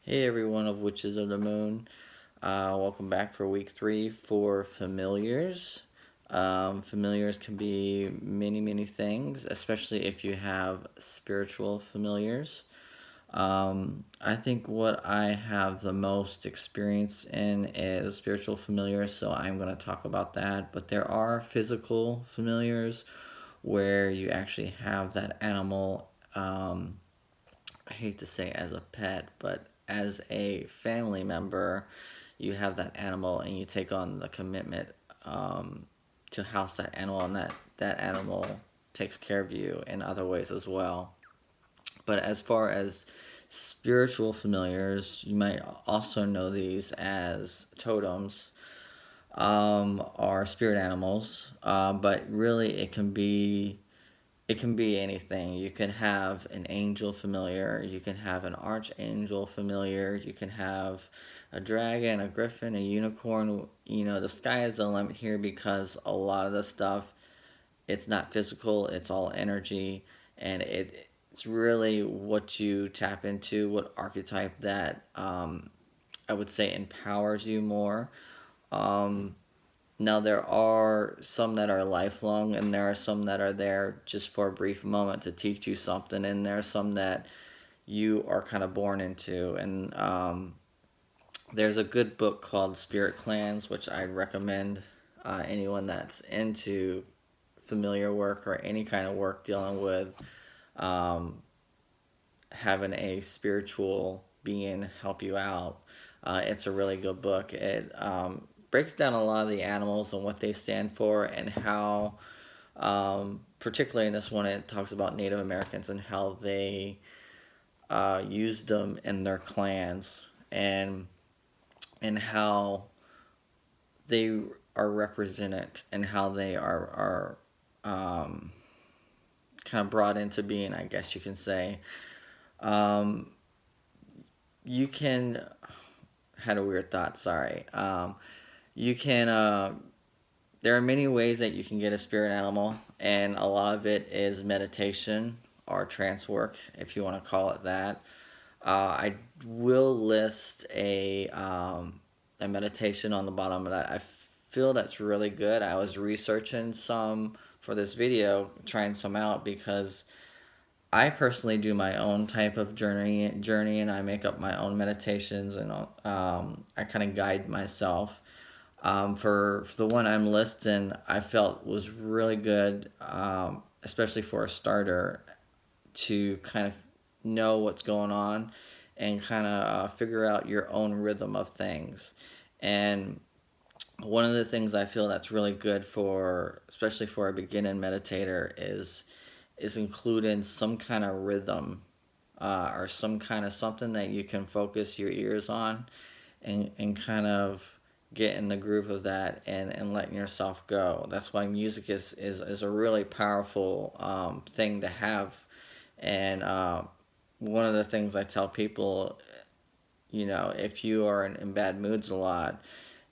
Hey everyone of Witches of the Moon. Welcome back for week 3 for familiars. Familiars can be many things, especially if you have spiritual familiars. I think what I have the most experience in is spiritual familiars, so I'm going to talk about that. But there are physical familiars where you actually have that animal. I hate to say as a pet, but as a family member, you have that animal and you take on the commitment um, to house that animal, and that animal takes care of you in other ways as well. But as far as spiritual familiars, you might also know these as totems, or spirit animals. But really, it can be anything. You can have an angel familiar, you can have an archangel familiar, you can have a dragon, a griffin, a unicorn. The sky is the limit here because a lot of the stuff, it's not physical, it's all energy, and it's really what you tap into, what archetype that I would say empowers you more. Um, Now, there are some that are lifelong, and there are some that are there just for a brief moment to teach you something, and there are some that you are kind of born into. And there's a good book called Spirit Clans, which I'd recommend anyone that's into familiar work or any kind of work dealing with um, having a spiritual being help you out. It's a really good book. It breaks down a lot of the animals and what they stand for, and how, particularly in this one, it talks about Native Americans and how they used them in their clans, and how they are represented, and how they are kind of brought into being, I guess you can say. Um, you can Had a weird thought. Sorry. You can. There are many ways that you can get a spirit animal, and a lot of it is meditation or trance work, if you want to call it that. I will list a meditation on the bottom of that. I feel that's really good. I was researching some for this video, trying some out because I personally do my own type of journey, and I make up my own meditations, and I kind of guide myself. For the one I'm listing, I felt was really good, especially for a starter, to kind of know what's going on and kind of figure out your own rhythm of things. And one of the things I feel that's really good for, especially for a beginning meditator, is including some kind of rhythm, or some kind of something that you can focus your ears on, and kind of get in the groove of that, and letting yourself go. That's why music is a really powerful thing to have. And one of the things I tell people, if you are in bad moods a lot,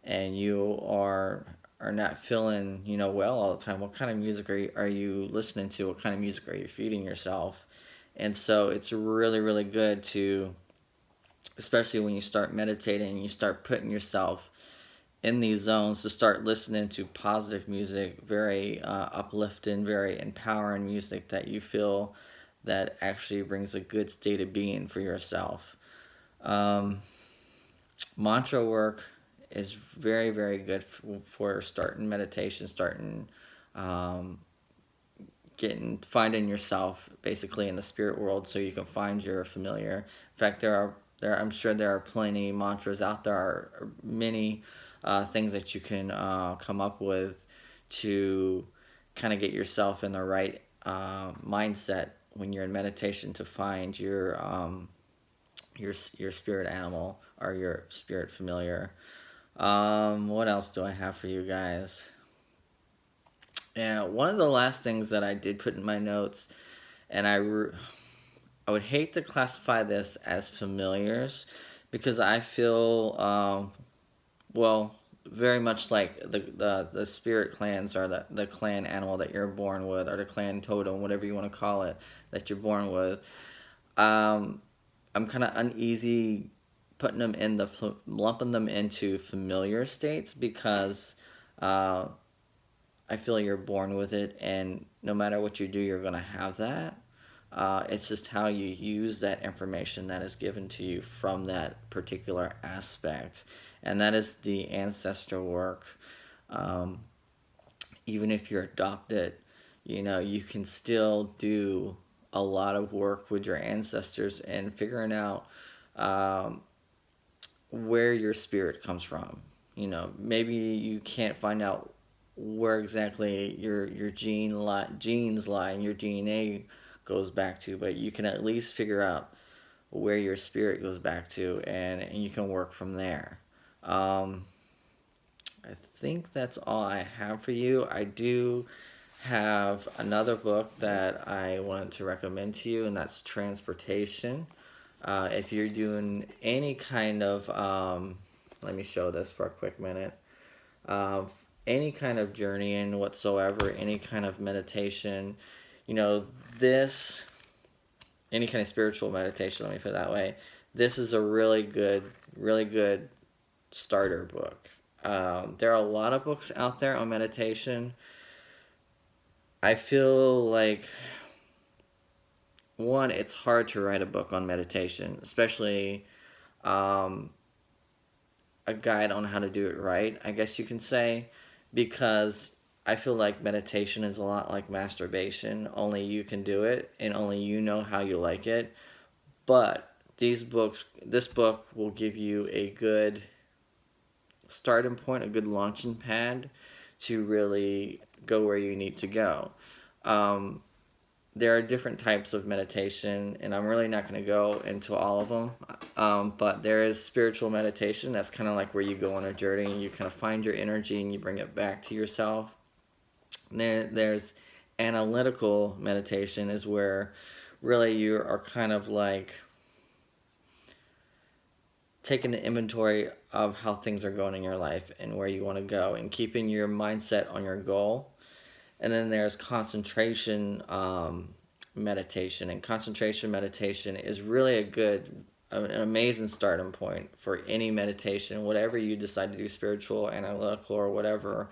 and you are not feeling well all the time, what kind of music are you listening to? What kind of music are you feeding yourself? And so it's really good to, especially when you start meditating and you start putting yourself in these zones, to start listening to positive music, very uplifting, very empowering music that you feel that actually brings a good state of being for yourself. um, Mantra work is very good for starting meditation, starting um, getting finding yourself basically in the spirit world, so you can find your familiar. In fact, I'm sure there are plenty mantras out there, are many things that you can come up with to kind of get yourself in the right mindset when you're in meditation, to find your spirit animal or your spirit familiar. What else do I have for you guys? And one of the last things that I did put in my notes, and I would hate to classify this as familiars, because I feel, well, very much like the spirit clans, or the clan animal that you're born with, or the clan totem, whatever you want to call it, that you're born with. Um, I'm kind of uneasy putting them in lumping them into familiar states because uh, I feel you're born with it, and no matter what you do, you're going to have that. It's just how you use that information that is given to you from that particular aspect, and that is the ancestor work. Um, Even if you're adopted, you can still do a lot of work with your ancestors and figuring out um, where your spirit comes from. Maybe you can't find out where exactly your genes lie and your DNA goes back to, but you can at least figure out where your spirit goes back to, and you can work from there. Um, I think that's all I have for you. I do have another book that I wanted to recommend to you, and that's Transportation. If you're doing any kind of, let me show this for a quick minute. Uh, any kind of journeying whatsoever, any kind of meditation, you know, this, any kind of spiritual meditation, let me put it that way. This is a really good starter book. There are a lot of books out there on meditation. I feel like one, it's hard to write a book on meditation, especially um, a guide on how to do it right, I guess you can say, because I feel like meditation is a lot like masturbation. Only you can do it, and only you know how you like it. But this book will give you a good starting point, a good launching pad to really go where you need to go. Um, there are different types of meditation, and I'm really not going to go into all of them. But there is spiritual meditation. That's kind of like where you go on a journey and you kind of find your energy and you bring it back to yourself. There's analytical meditation, is where really you are kind of like taking the inventory of how things are going in your life and where you want to go and keeping your mindset on your goal. And then there's concentration meditation, and concentration meditation is really an amazing starting point for any meditation, whatever you decide to do, spiritual, analytical, or whatever.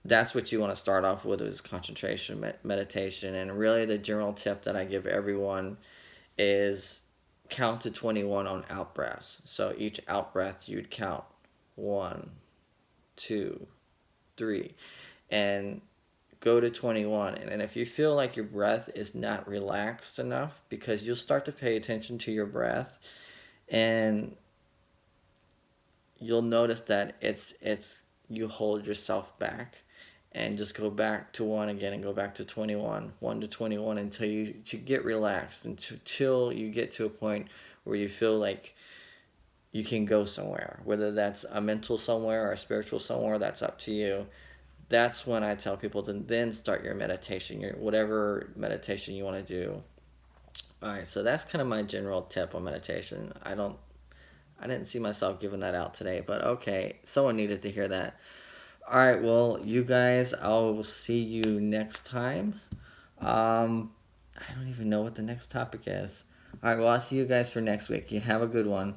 That's what you want to start off with, is concentration meditation. And really, the general tip that I give everyone is count to 21 on out breaths. So each out breath, you'd count 1, 2, 3, and go to 21. And if you feel like your breath is not relaxed enough, because you'll start to pay attention to your breath, and you'll notice that it's you hold yourself back, and just go back to 1 again and go back to 21, 1 to 21, until you to get relaxed, until you get to a point where you feel like you can go somewhere, whether that's a mental somewhere or a spiritual somewhere. That's up to you. That's when I tell people to then start your meditation, your whatever meditation you want to do. All right, so that's kind of my general tip on meditation. I didn't see myself giving that out today, but okay, someone needed to hear that. All right, well, you guys, I'll see you next time. I don't even know what the next topic is. All right, well, I'll see you guys for next week. You have a good one.